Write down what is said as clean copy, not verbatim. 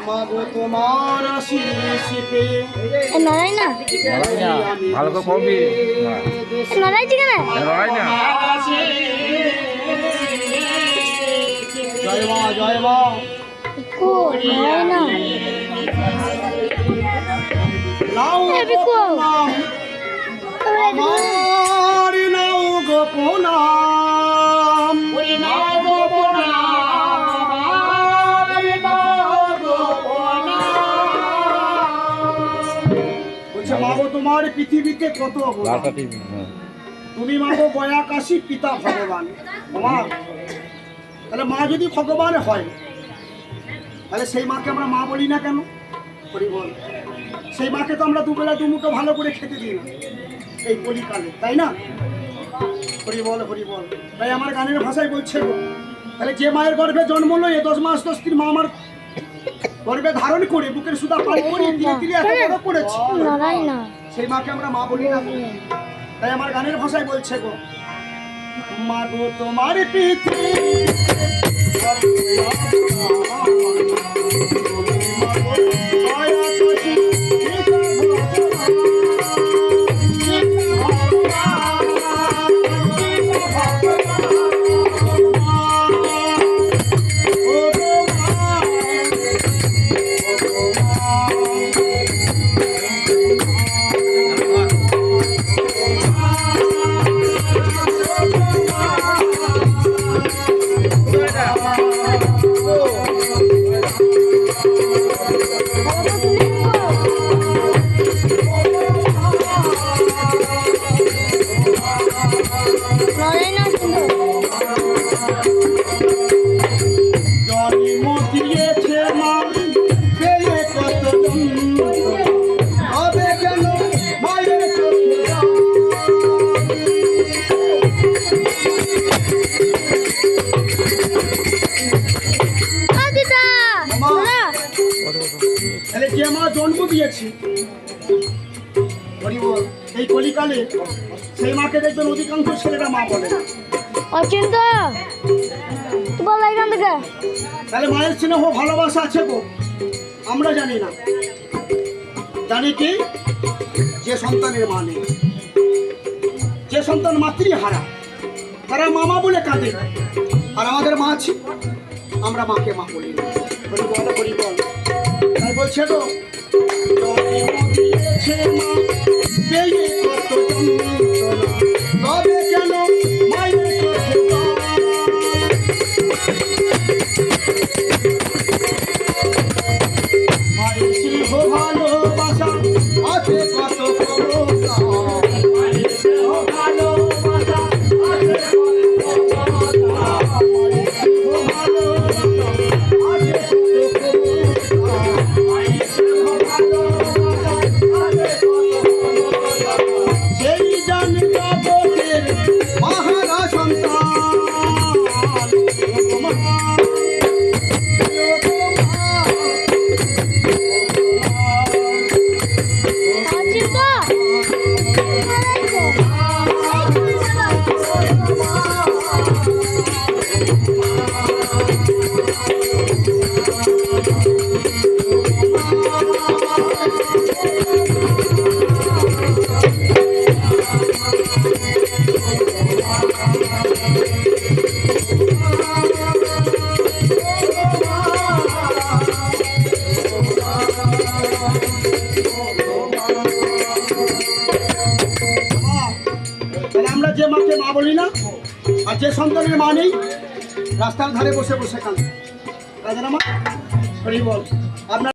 মাগো তোমার আশিস পেয়ে লড়াই না ভালো করে কবি লড়াই ঠিক না লড়াই না জয় মা জয় মা কো লড়াই না নাও এবি কো নাম আমার নাও গোপনাম বলছে মাগো তোমার পৃথিবীতে কত অবদান। তুমি মাগো বয়াকাশী পিতা ভগবান। মা তাহলে মা যদি ভগবান হয় তাহলে সেই মাকে আমরা মা বলি না কেন? হরি বল। সেই মাকে তো আমরা দুবেলা দুমুঠো ভালো করে খেতে দিই না এই কলিকালে, তাই না? হরি বল হরি বল। তাই আমার গানের ভাষায় বলছে গো, তাহলে যে মায়ের গর্ভে জন্ম হলো এ 10 মাস 10 দিন মা আমার গর্ভে ধারণ করে বুকের সুদা পান করে ধীরে ধীরে এত বড় করেছে, লড়াই না সেই মাকে আমরা মা বলি না। তাই আমার গানের ভাষায় বলছে গো, মা গো তোমার পৃথিবী লড়াই না কিন্তু জন্ম দিয়েছে মা পেয়ে কত হবে কেন মায়ের চোখে জল? দিদা মা দাদা তাহলে যে মা জন্ম দিয়েছে হরি বল, এই কলিকালে সেই মাকে দেখবেন অধিকাংশ ছেলেরা মা বলে না। অচিন্ত তোমার লাইগান থেকে তাহলে মায়ের স্নেহ ভালোবাসা আছে গো, আমরা জানি না। জানি কি, যে সন্তানের মা নেই, যে সন্তান মাতৃহারা তারা মামা বলে কাঁদে, আর আমাদের মা আছে আমরা মাকে মা বলি না। হরি বল হরি বল। তাই বলছে গো, জন্ম দিয়েছে মা পেয়ে কত যন্ত্রণা, তবে কেন মায়ের চোখে জল? মায়ের স্নেহ ভালোবাসা আছে কত ক্ষমতা, মায়ের স্নেহ ভালোবাসা আছে কত ক্ষমতা, মায়ের স্নেহ ভালোবাসা আছে কত ক্ষমতা, মায়ের স্নেহ ভালোবাসা আছে কত ক্ষমতা। সেই জানে জগতের মহারা সন্তান অচিন্ত তাহলে আমরা যে মাকে মা বলি না, আর যে সন্তানের মা নেই রাস্তার ধারে বসে বসে কাঁদে, কাঁদে না মা? হরি বল। আপনার